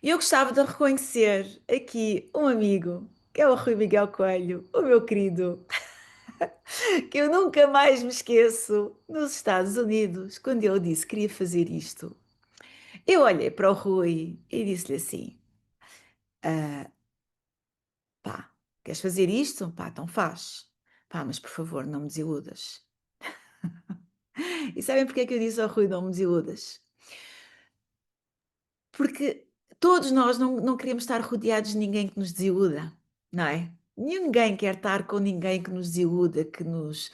Eu gostava de reconhecer aqui um amigo, que é o Rui Miguel Coelho, o meu querido, que eu nunca mais me esqueço, nos Estados Unidos, quando ele disse que queria fazer isto. Eu olhei para o Rui e disse-lhe assim: "Ah, pá, queres fazer isto? Pá, então faz. Pá, mas por favor, não me desiludas." E sabem porque é que eu disse ao Rui: não me desiludas? Porque todos nós não queremos estar rodeados de ninguém que nos desiluda, não é? Ninguém quer estar com ninguém que nos desiluda, que nos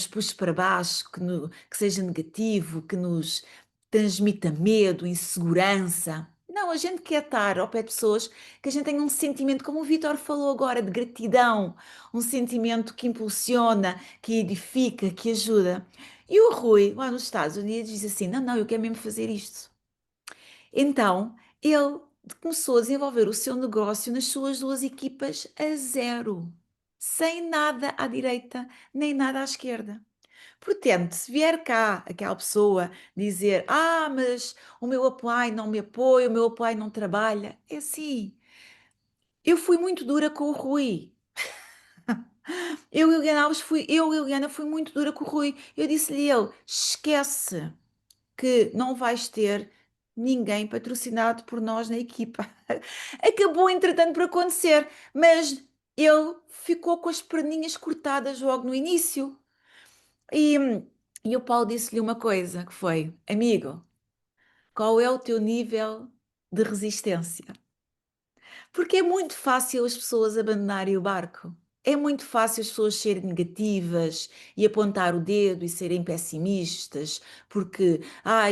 puxe para baixo, que seja negativo, que nos transmita medo, insegurança. Não, a gente quer estar ao pé de pessoas que a gente tenha um sentimento, como o Vitor falou agora, de gratidão, um sentimento que impulsiona, que edifica, que ajuda. E o Rui, lá nos Estados Unidos, diz assim: não, não, eu quero mesmo fazer isto. Então, ele começou a desenvolver o seu negócio nas suas duas equipas a zero, sem nada à direita nem nada à esquerda. Portanto, se vier cá aquela pessoa dizer: ah, mas o meu upline não me apoia, o meu upline não trabalha, é assim. Eu fui muito dura com o Rui. Eu, Liliana, fui muito dura com o Rui. Eu disse-lhe ele: esquece que não vais ter ninguém patrocinado por nós na equipa. Acabou, entretanto, por acontecer, mas ele ficou com as perninhas cortadas logo no início. E, e o Paulo disse-lhe uma coisa, que foi: amigo, qual é o teu nível de resistência? Porque é muito fácil as pessoas abandonarem o barco. É muito fácil as pessoas serem negativas e apontar o dedo e serem pessimistas, porque,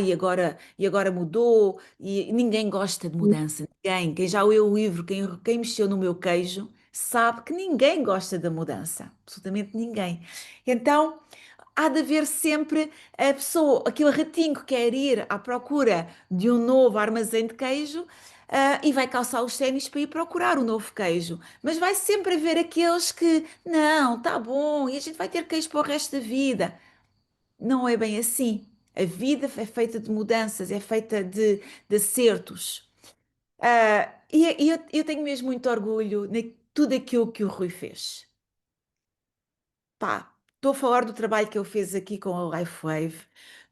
e agora mudou, e ninguém gosta de mudança, ninguém. Quem já leu o livro, quem mexeu no meu queijo, sabe que ninguém gosta da mudança, absolutamente ninguém. Então, há de haver sempre a pessoa, aquele ratinho que quer ir à procura de um novo armazém de queijo, e vai calçar os ténis para ir procurar o novo queijo. Mas vai sempre haver aqueles que, não, tá bom, e a gente vai ter queijo para o resto da vida. Não é bem assim. A vida é feita de mudanças, é feita de acertos. E eu tenho mesmo muito orgulho em tudo aquilo que o Rui fez. Pá, estou a falar do trabalho que ele fez aqui com a LifeWave,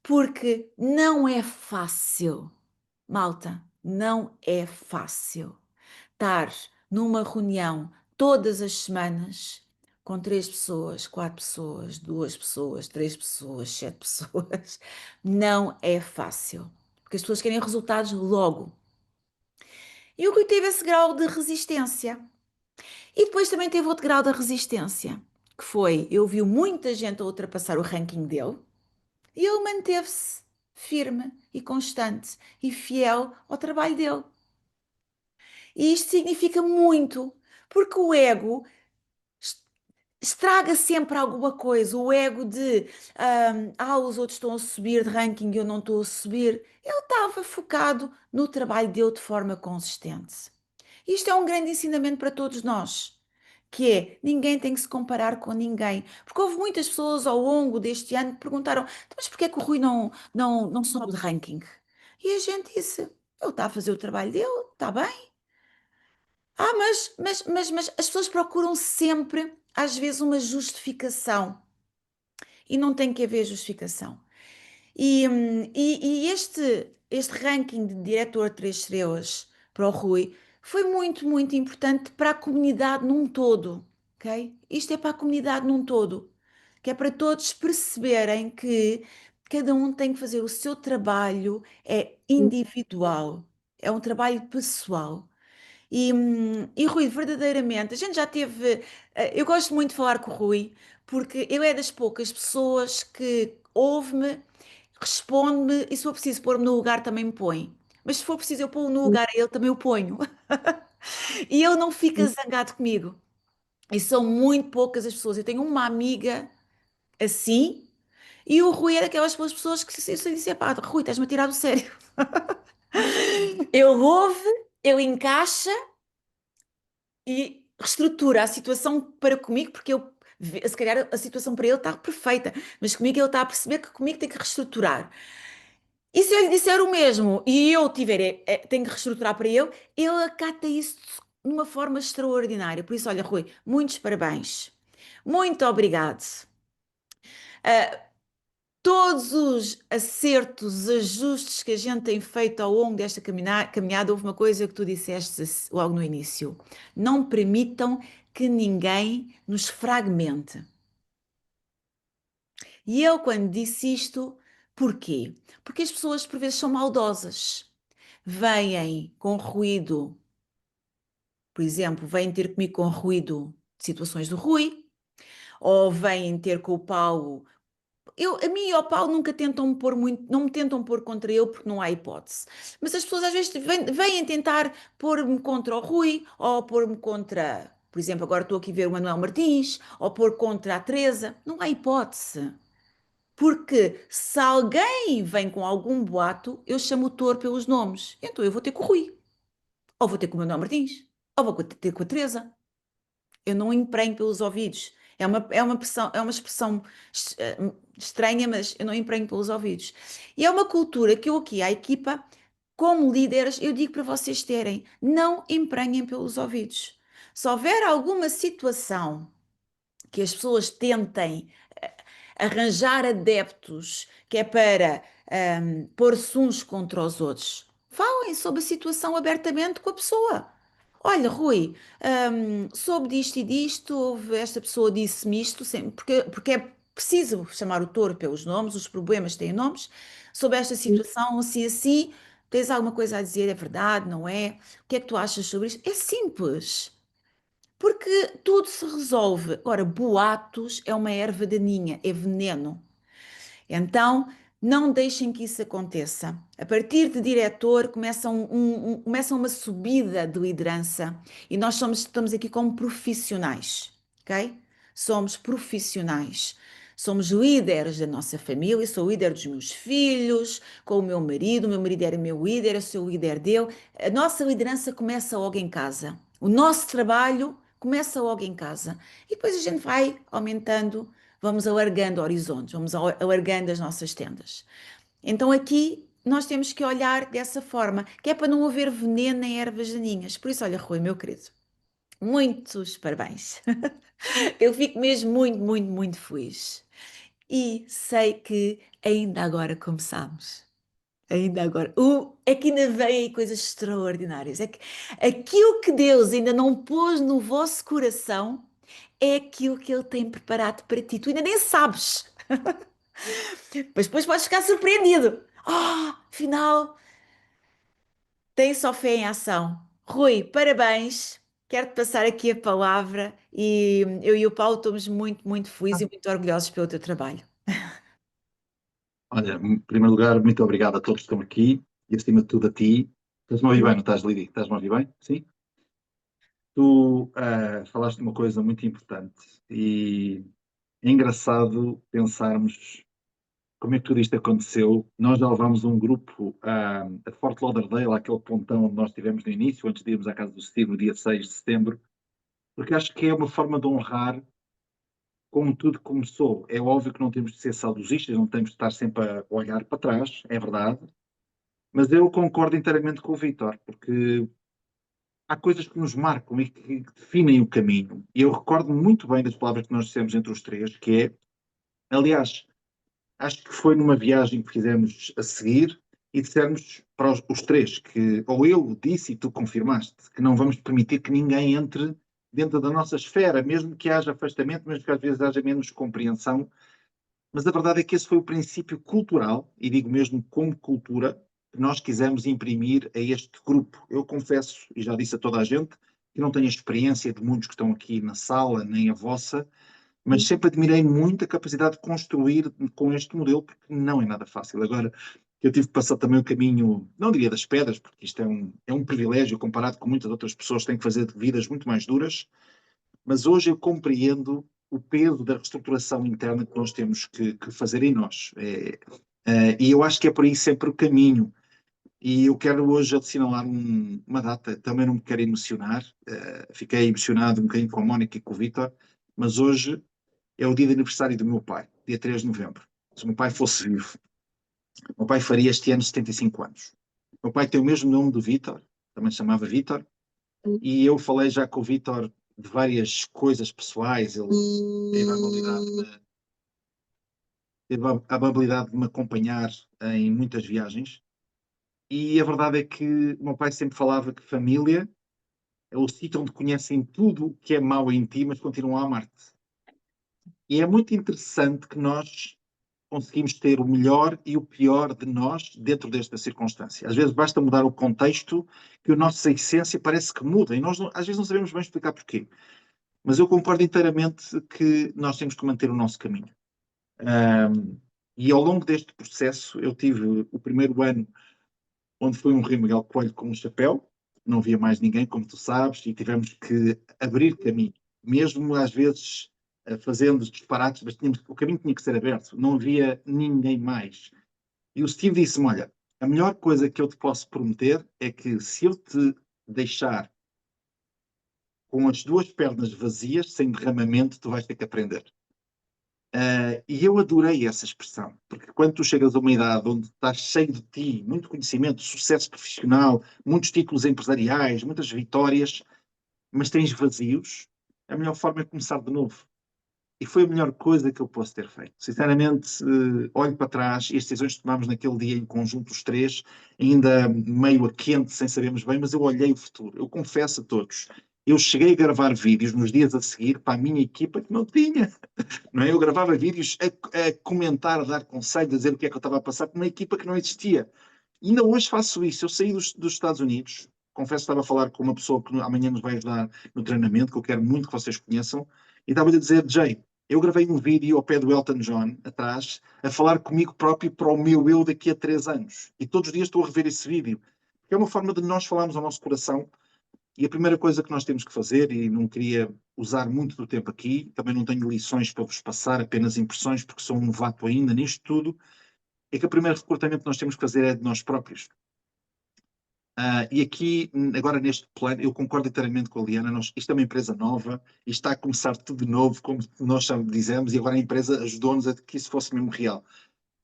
porque não é fácil, malta, não é fácil estar numa reunião todas as semanas com três pessoas, quatro pessoas, duas pessoas, três pessoas, sete pessoas. Não é fácil, porque as pessoas querem resultados logo. E o Rui teve esse grau de resistência. E depois também teve outro grau de resistência, que foi, eu vi muita gente a ultrapassar o ranking dele e ele manteve-se firme e constante e fiel ao trabalho dele. E isto significa muito, porque o ego estraga sempre alguma coisa. O ego de, os outros estão a subir de ranking e eu não estou a subir. Ele estava focado no trabalho dele de forma consistente. Isto é um grande ensinamento para todos nós, que é, ninguém tem que se comparar com ninguém. Porque houve muitas pessoas ao longo deste ano que perguntaram: "Então, mas porquê é que o Rui não sobe de ranking?" E a gente disse: ele está a fazer o trabalho dele, está bem. Mas as pessoas procuram sempre, às vezes, uma justificação. E não tem que haver justificação. E este ranking de diretor 3 estrelas para o Rui foi muito, muito importante para a comunidade num todo, ok? Isto é para a comunidade num todo, que é para todos perceberem que cada um tem que fazer o seu trabalho, é individual, é um trabalho pessoal. E Rui, verdadeiramente, a gente já teve. Eu gosto muito de falar com o Rui, porque ele é das poucas pessoas que ouve-me, responde-me e se for preciso pôr-me no lugar também me põe. Mas se for preciso eu pôr-o no lugar a ele, também o ponho. E ele não fica zangado comigo. E são muito poucas as pessoas. Eu tenho uma amiga assim, e o Rui é daquelas pessoas que se dizem: pá, Rui, estás-me a tirar do sério. Ele ouve, ele encaixa e reestrutura a situação para comigo, porque se calhar a situação para ele está perfeita, mas comigo ele está a perceber que comigo tem que reestruturar. E se eu lhe disser o mesmo e eu tiver, tenho que reestruturar para ele acata isso de uma forma extraordinária. Por isso, olha, Rui, muitos parabéns. Muito obrigado. Todos os acertos, ajustes que a gente tem feito ao longo desta caminhada, houve uma coisa que tu disseste logo no início. Não permitam que ninguém nos fragmente. E eu, quando disse isto, porquê? Porque as pessoas, por vezes, são maldosas. Vêm com ruído, por exemplo, vêm ter comigo com ruído de situações do Rui, ou vêm ter com o Paulo. A mim e ao Paulo nunca tentam me pôr muito, não me tentam pôr contra ele porque não há hipótese. Mas as pessoas às vezes vêm tentar pôr-me contra o Rui, ou pôr-me contra, por exemplo, agora estou aqui a ver o Manuel Martins, ou pôr contra a Teresa. Não há hipótese. Porque se alguém vem com algum boato, eu chamo o touro pelos nomes. Então eu vou ter com o Rui, ou vou ter com o Manuel Martins, ou vou ter com a Teresa. Eu não emprenho pelos ouvidos. É uma expressão estranha, mas eu não emprenho pelos ouvidos. E é uma cultura que eu aqui, à equipa, como líderes, eu digo para vocês terem, não emprenhem pelos ouvidos. Se houver alguma situação que as pessoas tentem arranjar adeptos, que é para pôr-se uns contra os outros, falem sobre a situação abertamente com a pessoa. Olha, Rui, soube disto e disto, esta pessoa disse-me isto, porque é preciso chamar o touro pelos nomes, os problemas têm nomes, sobre esta situação, assim, assim, tens alguma coisa a dizer, é verdade, não é? O que é que tu achas sobre isto? É simples, porque tudo se resolve. Ora, boatos é uma erva daninha, é veneno. Então, não deixem que isso aconteça. A partir de diretor, começa uma subida de liderança e nós estamos aqui como profissionais, ok? Somos profissionais. Somos líderes da nossa família, sou líder dos meus filhos, com o meu marido era meu líder, eu sou o líder dele. A nossa liderança começa logo em casa. O nosso trabalho começa logo em casa. E depois a gente vai aumentando, vamos alargando horizontes, vamos alargando as nossas tendas. Então aqui nós temos que olhar dessa forma, que é para não haver veneno em ervas daninhas. Por isso, olha, Rui, meu querido, muitos parabéns. Eu fico mesmo muito, muito, muito feliz. E sei que ainda agora começamos. Ainda agora. É que ainda vêm aí coisas extraordinárias. É que aquilo que Deus ainda não pôs no vosso coração é aquilo que Ele tem preparado para ti. Tu ainda nem sabes. Mas depois podes ficar surpreendido. Afinal, tem só fé em ação. Rui, parabéns. Quero-te passar aqui a palavra e eu e o Paulo estamos muito, muito felizes e muito orgulhosos pelo teu trabalho. Olha, em primeiro lugar, muito obrigado a todos que estão aqui e, acima de tudo, a ti. Estás-me a ouvir bem, não estás, Lidi? Estás-me a ouvir bem? Sim? Tu falaste de uma coisa muito importante e é engraçado pensarmos como é que tudo isto aconteceu. Nós já levámos um grupo a Fort Lauderdale, aquele pontão onde nós estivemos no início, antes de irmos à casa do Steve, no dia 6 de setembro, porque acho que é uma forma de honrar como tudo começou. É óbvio que não temos de ser saudosistas, não temos de estar sempre a olhar para trás, é verdade. Mas eu concordo inteiramente com o Vítor, porque há coisas que nos marcam e que definem o caminho. E eu recordo muito bem das palavras que nós dissemos entre os três, que é, aliás, acho que foi numa viagem que fizemos a seguir e dissemos para os três que, ou eu disse e tu confirmaste, que não vamos permitir que ninguém entre dentro da nossa esfera, mesmo que haja afastamento, mesmo que às vezes haja menos compreensão, mas a verdade é que esse foi o princípio cultural, e digo mesmo como cultura, que nós quisemos imprimir a este grupo. Eu confesso, e já disse a toda a gente, que não tenho a experiência de muitos que estão aqui na sala, nem a vossa, mas sempre admirei muito a capacidade de construir com este modelo, porque não é nada fácil. Agora, eu tive que passar também o caminho, não diria das pedras, porque isto é um privilégio comparado com muitas outras pessoas que têm que fazer vidas muito mais duras, mas hoje eu compreendo o peso da reestruturação interna que nós temos que fazer em nós. E eu acho que é por aí sempre o caminho. E eu quero hoje assinalar uma data, também não me quero emocionar, fiquei emocionado um bocadinho com a Mónica e com o Vítor, mas hoje é o dia de aniversário do meu pai, dia 3 de novembro. Se o meu pai fosse vivo. O meu pai faria este ano 75 anos. O meu pai tem o mesmo nome do Vítor, também se chamava Vítor, e eu falei já com o Vítor de várias coisas pessoais. Ele teve a amabilidade de me acompanhar em muitas viagens. E a verdade é que o meu pai sempre falava que família é o sítio onde conhecem tudo o que é mau em ti, mas continuam a amar-te. E é muito interessante que nós conseguimos ter o melhor e o pior de nós dentro desta circunstância. Às vezes basta mudar o contexto que a nossa essência parece que muda e nós às vezes não sabemos bem explicar porquê. Mas eu concordo inteiramente que nós temos que manter o nosso caminho. E ao longo deste processo eu tive o primeiro ano onde foi um Rei Miguel Coelho com um chapéu, não havia mais ninguém, como tu sabes, e tivemos que abrir caminho, mesmo às vezes fazendo disparates, mas o caminho tinha que ser aberto, não havia ninguém mais. E o Steve disse-me: Olha, a melhor coisa que eu te posso prometer é que se eu te deixar com as duas pernas vazias, sem derramamento, tu vais ter que aprender. E eu adorei essa expressão, porque quando tu chegas a uma idade onde estás cheio de ti, muito conhecimento, sucesso profissional, muitos títulos empresariais, muitas vitórias, mas tens vazios, a melhor forma é começar de novo. E foi a melhor coisa que eu posso ter feito. Sinceramente, olho para trás e as decisões que tomámos naquele dia em conjunto, os três, ainda meio a quente, sem sabermos bem, mas eu olhei o futuro. Eu confesso a todos, eu cheguei a gravar vídeos nos dias a seguir para a minha equipa que não tinha. Não é? Eu gravava vídeos a comentar, a dar conselhos, a dizer o que é que eu estava a passar com uma equipa que não existia. E ainda hoje faço isso. Eu saí dos Estados Unidos, confesso que estava a falar com uma pessoa que amanhã nos vai ajudar no treinamento, que eu quero muito que vocês conheçam, e estava-lhe a dizer: Jay, eu gravei um vídeo ao pé do Elton John, atrás, a falar comigo próprio para o meu eu daqui a 3 anos. E todos os dias estou a rever esse vídeo. É uma forma de nós falarmos ao nosso coração. E a primeira coisa que nós temos que fazer, e não queria usar muito do tempo aqui, também não tenho lições para vos passar, apenas impressões, porque sou um novato ainda nisto tudo, é que o primeiro recrutamento que nós temos que fazer é de nós próprios. E aqui, agora neste plano, eu concordo inteiramente com a Liana, isto é uma empresa nova, e está a começar tudo de novo, como nós dizemos, e agora a empresa ajudou-nos a que isso fosse mesmo real.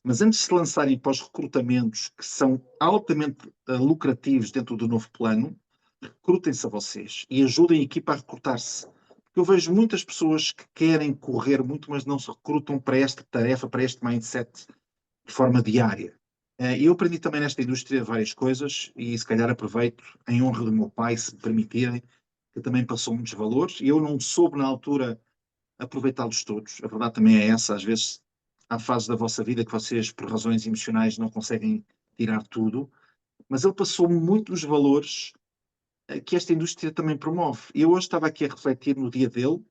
Mas antes de se lançarem para os recrutamentos, que são altamente lucrativos dentro do novo plano, recrutem-se a vocês e ajudem a equipa a recrutar-se. Porque eu vejo muitas pessoas que querem correr muito, mas não se recrutam para esta tarefa, para este mindset de forma diária. Eu aprendi também nesta indústria várias coisas e se calhar aproveito em honra do meu pai, se me permitirem, que também passou muitos valores e eu não soube na altura aproveitá-los todos. A verdade também é essa, às vezes há fases da vossa vida que vocês, por razões emocionais, não conseguem tirar tudo, mas ele passou muito dos valores que esta indústria também promove. Eu hoje estava aqui a refletir no dia dele,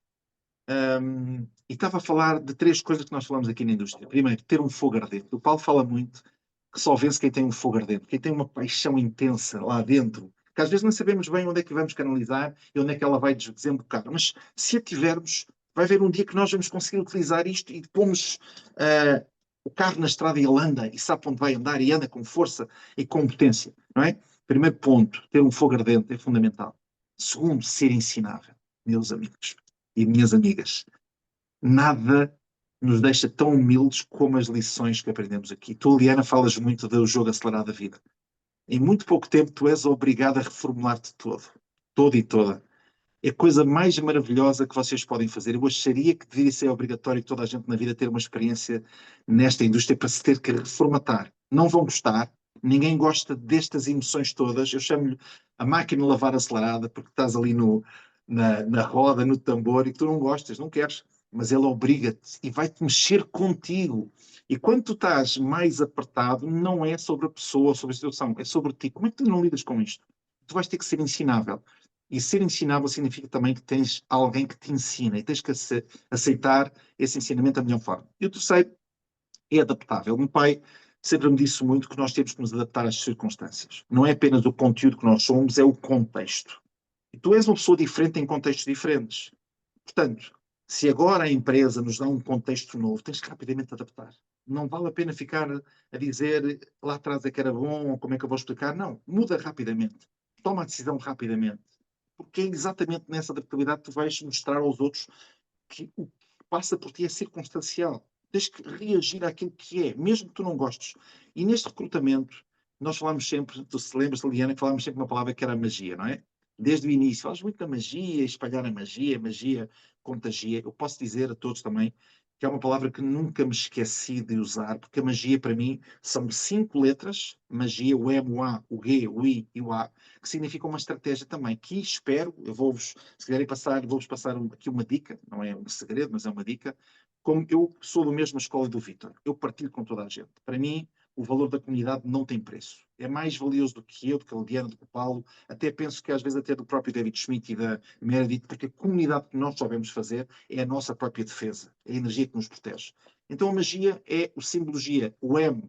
e estava a falar de três coisas que nós falamos aqui na indústria. Primeiro, ter um fogo ardente. O Paulo fala muito que só vence quem tem um fogo ardente, quem tem uma paixão intensa lá dentro, que às vezes não sabemos bem onde é que vamos canalizar e onde é que ela vai desembocar. Mas se a tivermos, vai haver um dia que nós vamos conseguir utilizar isto e pomos o carro na estrada e ele anda e sabe onde vai andar e anda com força e com potência, não é? Primeiro ponto, ter um fogo ardente é fundamental. Segundo, ser ensinável, meus amigos e minhas amigas. Nada nos deixa tão humildes como as lições que aprendemos aqui. Tu, Liana, falas muito do jogo acelerado da vida. Em muito pouco tempo, tu és obrigado a reformular-te todo e toda. É a coisa mais maravilhosa que vocês podem fazer. Eu acharia que deveria ser obrigatório que toda a gente na vida ter uma experiência nesta indústria para se ter que reformatar. Não vão gostar, ninguém gosta destas emoções todas. Eu chamo-lhe a máquina de lavar acelerada, porque estás ali na roda, no tambor, e tu não gostas, não queres, mas ele obriga-te e vai-te mexer contigo. E quando tu estás mais apertado, não é sobre a pessoa, sobre a situação, é sobre ti. Como é que tu não lidas com isto? Tu vais ter que ser ensinável. E ser ensinável significa também que tens alguém que te ensina e tens que aceitar esse ensinamento da melhor forma. E o terceiro é adaptável. O meu pai sempre me disse muito que nós temos que nos adaptar às circunstâncias. Não é apenas o conteúdo que nós somos, é o contexto. E tu és uma pessoa diferente em contextos diferentes. Portanto, se agora a empresa nos dá um contexto novo, tens que rapidamente adaptar. Não vale a pena ficar a dizer lá atrás é que era bom, ou como é que eu vou explicar. Não, muda rapidamente. Toma a decisão rapidamente. Porque é exatamente nessa adaptabilidade que tu vais mostrar aos outros que o que passa por ti é circunstancial. tens que reagir àquilo que é, mesmo que tu não gostes. E neste recrutamento, nós falamos sempre, tu se lembras, Liliana, que falávamos sempre uma palavra que era a magia, não é? Desde o início, falas muito da magia, espalhar a magia contagia. Eu posso dizer a todos também que é uma palavra que nunca me esqueci de usar, porque a magia para mim são 5 letras, magia, o M, o A, o G, o I e o A, que significam uma estratégia também, que espero, eu vou-vos, se quiserem passar, vou-vos passar aqui uma dica, não é um segredo, mas é uma dica, como eu sou da mesma escola do Vítor, eu partilho com toda a gente. Para mim, o valor da comunidade não tem preço. É mais valioso do que eu, do que a Lidiana, do que o Paulo, até penso que às vezes até do próprio David Schmidt e da Meredith, porque a comunidade que nós sabemos fazer é a nossa própria defesa, é a energia que nos protege. Então a magia é o simbologia, o M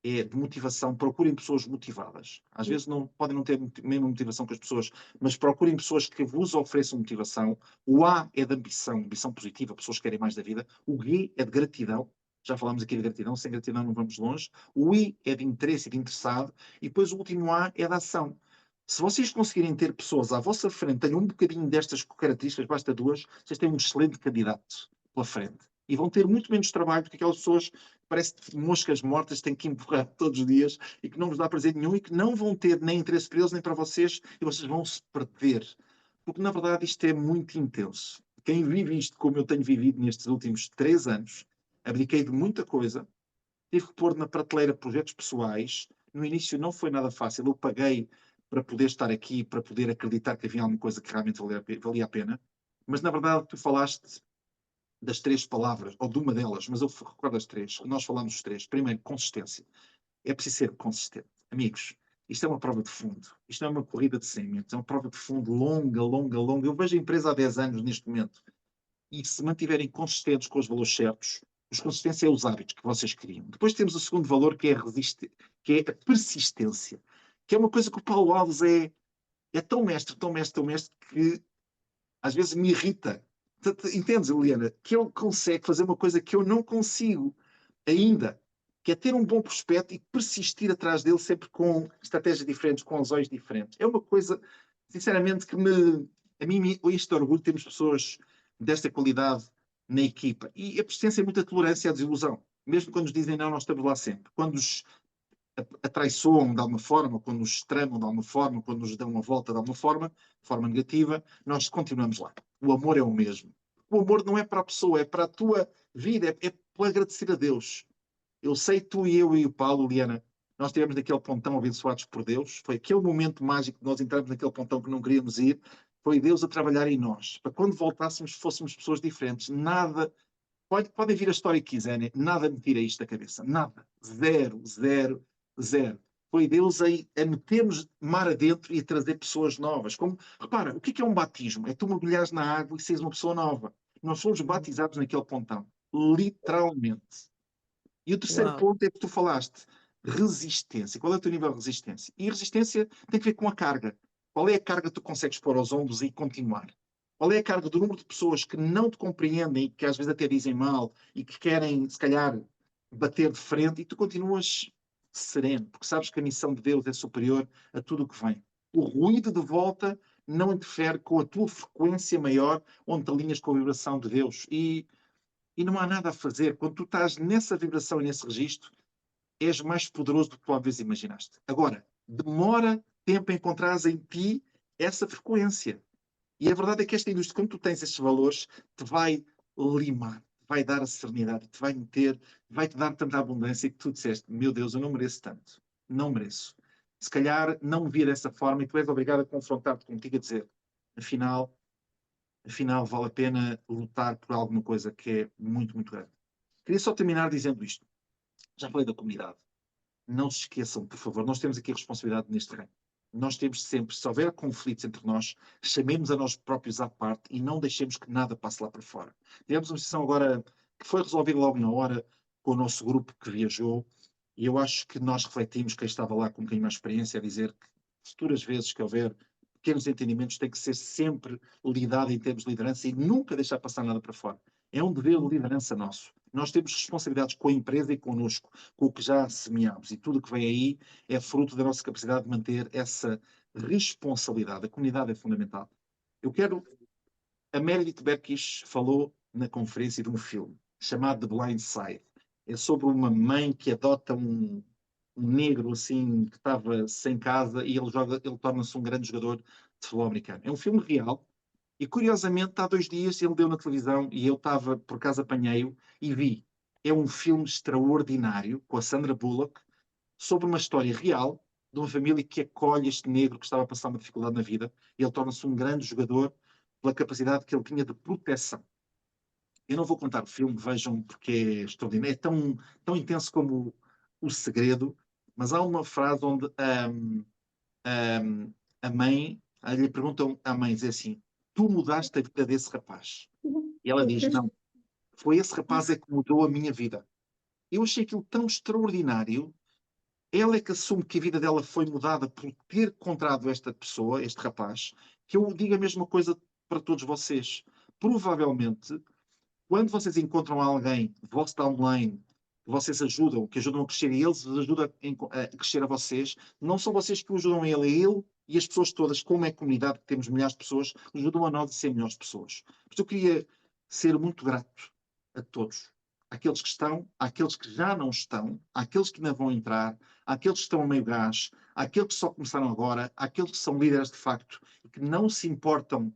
é de motivação, procurem pessoas motivadas. Às vezes não podem não ter a mesma motivação que as pessoas, mas procurem pessoas que vos ofereçam motivação. O A é de ambição, ambição positiva, pessoas que querem mais da vida. O G é de gratidão, já falámos aqui de gratidão, sem gratidão não vamos longe. O I é de interesse e de interessado. E depois o último A é da ação. Se vocês conseguirem ter pessoas à vossa frente, tenham um bocadinho destas características, basta duas, vocês têm um excelente candidato pela frente. E vão ter muito menos trabalho do que aquelas pessoas que parecem moscas mortas, têm que empurrar todos os dias e que não vos dá prazer nenhum e que não vão ter nem interesse para eles nem para vocês e vocês vão se perder. Porque na verdade isto é muito intenso. Quem vive isto como eu tenho vivido nestes últimos 3 anos, abdiquei de muita coisa, tive que pôr na prateleira projetos pessoais. No início não foi nada fácil, eu paguei para poder estar aqui, para poder acreditar que havia alguma coisa que realmente valia a pena. Mas na verdade tu falaste das 3 palavras, ou de uma delas, mas eu recordo as 3. Nós falamos os 3. Primeiro, consistência. É preciso ser consistente. Amigos, isto é uma prova de fundo. Isto não é uma corrida de 100 metros. É uma prova de fundo longa, longa, longa. Eu vejo a empresa há 10 anos neste momento. E se mantiverem consistentes com os valores certos, os consistência é os hábitos que vocês criam. Depois temos o segundo valor, que é que é a persistência. Que é uma coisa que o Paulo Alves é tão mestre, tão mestre, tão mestre, que às vezes me irrita. Entendes, Eliana? Que ele consegue fazer uma coisa que eu não consigo ainda, que é ter um bom prospecto e persistir atrás dele sempre com estratégias diferentes, com olhos diferentes. É uma coisa, sinceramente, que a mim me enche de orgulho termos pessoas desta qualidade na equipa. E a persistência é muita tolerância à desilusão. Mesmo quando nos dizem não, nós estamos lá sempre. Quando nos atraiçoam de alguma forma, quando nos tramam de alguma forma, quando nos dão uma volta de alguma forma, de forma negativa, nós continuamos lá. O amor é o mesmo. O amor não é para a pessoa, é para a tua vida, é para agradecer a Deus. Eu sei tu e eu e o Paulo, Liana, nós estivemos naquele pontão abençoados por Deus, foi aquele momento mágico que nós entramos naquele pontão que não queríamos ir, foi Deus a trabalhar em nós, para quando voltássemos fôssemos pessoas diferentes. Nada, podem vir a história que quiserem, nada me tira isto da cabeça, nada, zero, zero, zero. Foi Deus a meter-nos mar adentro e a trazer pessoas novas. Como, repara, o que é um batismo? É tu mergulhares na água e seres uma pessoa nova. Nós fomos batizados naquele pontão, literalmente. E o terceiro Uau! ponto é que tu falaste, resistência. Qual é o teu nível de resistência? E a resistência tem que ver com a carga. Qual é a carga que tu consegues pôr aos ombros e continuar? Qual é a carga do número de pessoas que não te compreendem e que às vezes até dizem mal e que querem, se calhar, bater de frente e tu continuas sereno, porque sabes que a missão de Deus é superior a tudo o que vem. O ruído de volta não interfere com a tua frequência maior, onde te alinhas com a vibração de Deus. E não há nada a fazer. Quando tu estás nessa vibração e nesse registro, és mais poderoso do que tu às vezes imaginaste. Agora, demora tempo a encontrares em ti essa frequência. E a verdade é que esta indústria, quando tu tens estes valores, te vai limar, te vai dar a serenidade, te vai meter, vai-te dar tanta abundância que tu disseste, meu Deus, eu não mereço tanto. Não mereço. Se calhar não me via dessa forma e tu és obrigado a confrontar-te contigo a dizer, afinal, afinal vale a pena lutar por alguma coisa que é muito, muito grande. Queria só terminar dizendo isto. Já falei da comunidade. Não se esqueçam, por favor, nós temos aqui a responsabilidade neste reino. Nós temos sempre, se houver conflitos entre nós, chamemos a nós próprios à parte e não deixemos que nada passe lá para fora. Tivemos uma situação agora que foi resolvida logo na hora com o nosso grupo que viajou e eu acho que nós refletimos, quem estava lá com um bocadinho mais experiência, a dizer que futuras vezes que houver pequenos entendimentos tem que ser sempre lidado em termos de liderança e nunca deixar passar nada para fora. É um dever de liderança nosso. Nós temos responsabilidades com a empresa e connosco, com o que já semeámos. E tudo o que vem aí é fruto da nossa capacidade de manter essa responsabilidade. A comunidade é fundamental. Eu quero. A Meredith Berkish falou na conferência de um filme. chamado The Blind Side. É sobre uma mãe que adota um negro assim que estava sem casa e ele torna-se um grande jogador de futebol americano. É um filme real e curiosamente há 2 dias ele deu na televisão e eu estava, por acaso apanhei-o e vi. É um filme extraordinário com a Sandra Bullock sobre uma história real de uma família que acolhe este negro que estava a passar uma dificuldade na vida e ele torna-se um grande jogador pela capacidade que ele tinha de proteção. Eu não vou contar o filme, vejam, porque é extraordinário, é tão intenso como o segredo, mas há uma frase onde a mãe lhe perguntam à mãe, diz assim, tu mudaste a vida desse rapaz. E ela diz, não, foi esse rapaz é que mudou a minha vida. Eu achei aquilo tão extraordinário. Ela é que assume que a vida dela foi mudada por ter encontrado esta pessoa, este rapaz, que eu digo a mesma coisa para todos vocês. Provavelmente, quando vocês encontram alguém, vosso downline, que vocês ajudam, que ajudam a crescer, e eles ajudam a crescer a vocês, não são vocês que o ajudam a ele e as pessoas todas, como é comunidade, que temos milhares de pessoas, ajudam a nós a ser melhores pessoas. Portanto, eu queria ser muito grato a todos. Àqueles que estão, àqueles que já não estão, àqueles que ainda vão entrar, àqueles que estão a meio gás, àqueles que só começaram agora, àqueles que são líderes de facto e que não se importam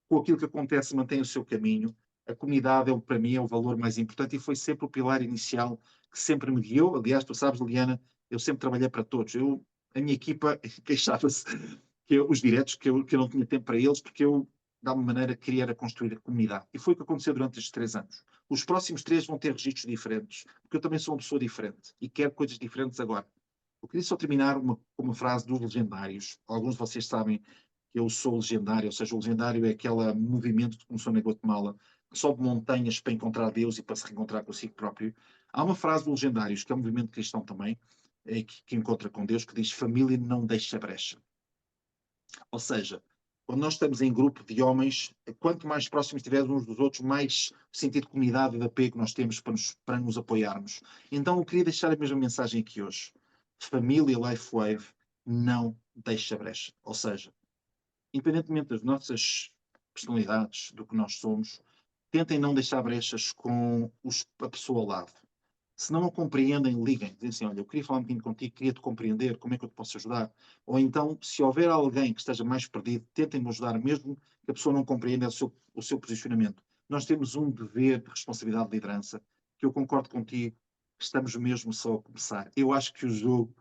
com aquilo que acontece, mantêm o seu caminho. A comunidade, para mim, é o valor mais importante e foi sempre o pilar inicial que sempre me guiou. Aliás, tu sabes, Liliana, eu sempre trabalhei para todos. A minha equipa queixava-se que os diretos, que eu não tinha tempo para eles, porque eu, de alguma maneira, queria era construir a comunidade. E foi o que aconteceu durante estes 3 anos. Os próximos 3 vão ter registros diferentes, porque eu também sou uma pessoa diferente e quero coisas diferentes agora. Eu queria só terminar com uma frase dos legendários. Alguns de vocês sabem que eu sou legendário, ou seja, o legendário é aquele movimento que começou na Guatemala, que sobe montanhas para encontrar Deus e para se reencontrar consigo próprio. Há uma frase dos legendários, que é um movimento cristão também, que encontra com Deus, que diz: família não deixa brecha. Ou seja, quando nós estamos em grupo de homens, quanto mais próximos estivermos uns dos outros, mais sentido de comunidade e de apego nós temos para nos apoiarmos. Então eu queria deixar a mesma mensagem aqui hoje. Família Lifewave não deixa brecha. Ou seja, independentemente das nossas personalidades, do que nós somos, tentem não deixar brechas com a pessoa ao lado. Se não a compreendem, liguem. Dizem assim, olha, eu queria falar um bocadinho contigo, queria te compreender, como é que eu te posso ajudar? Ou então, se houver alguém que esteja mais perdido, tentem-me ajudar, mesmo que a pessoa não compreenda o seu posicionamento. Nós temos um dever de responsabilidade de liderança, que eu concordo contigo, estamos mesmo só a começar. Eu acho que o jogo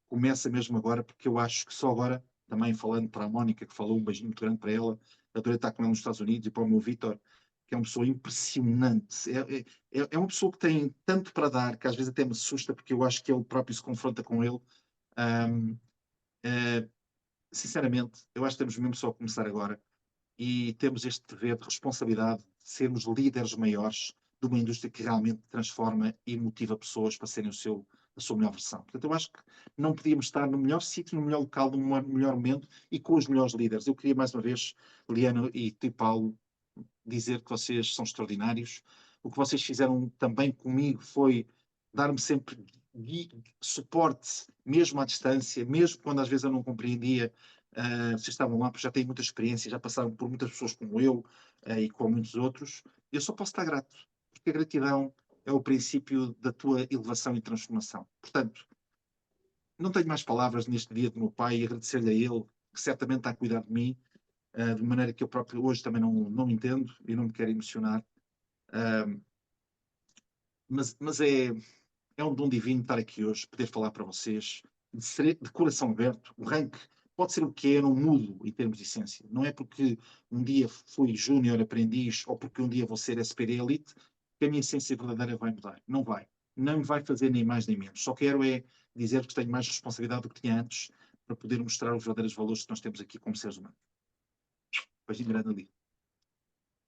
começa mesmo agora, porque eu acho que só agora, também falando para a Mónica, que falou, um beijinho muito grande para ela, adorei estar com ela nos Estados Unidos, e para o meu Vítor, que é uma pessoa impressionante. É uma pessoa que tem tanto para dar, que às vezes até me assusta, porque eu acho que ele próprio se confronta com ele. Um, uh, Sinceramente, eu acho que estamos mesmo só a começar agora e temos este dever de responsabilidade de sermos líderes maiores de uma indústria que realmente transforma e motiva pessoas para serem a sua melhor versão. Portanto, eu acho que não podíamos estar no melhor sítio, no melhor local, no melhor momento e com os melhores líderes. Eu queria mais uma vez, Liana e tu, Paulo, dizer que vocês são extraordinários. O que vocês fizeram também comigo foi dar-me sempre suporte, mesmo à distância, mesmo quando às vezes eu não compreendia. Vocês estavam lá, porque já têm muita experiência, já passaram por muitas pessoas como eu e com muitos outros. Eu só posso estar grato, porque a gratidão é o princípio da tua elevação e transformação. Portanto, não tenho mais palavras neste dia do meu pai e agradecer-lhe a ele, que certamente está a cuidar de mim, de maneira que eu próprio hoje também não entendo e não me quero emocionar. Uh, mas é um dom divino estar aqui hoje, poder falar para vocês, de coração aberto. O rank pode ser o que é, não mudo em termos de essência. Não é porque um dia fui júnior aprendiz ou porque um dia vou ser SPD Elite que a minha essência verdadeira vai mudar. Não vai. Não me vai fazer nem mais nem menos. Só quero é dizer que tenho mais responsabilidade do que tinha antes para poder mostrar os verdadeiros valores que nós temos aqui como seres humanos. Beijinho grande ali.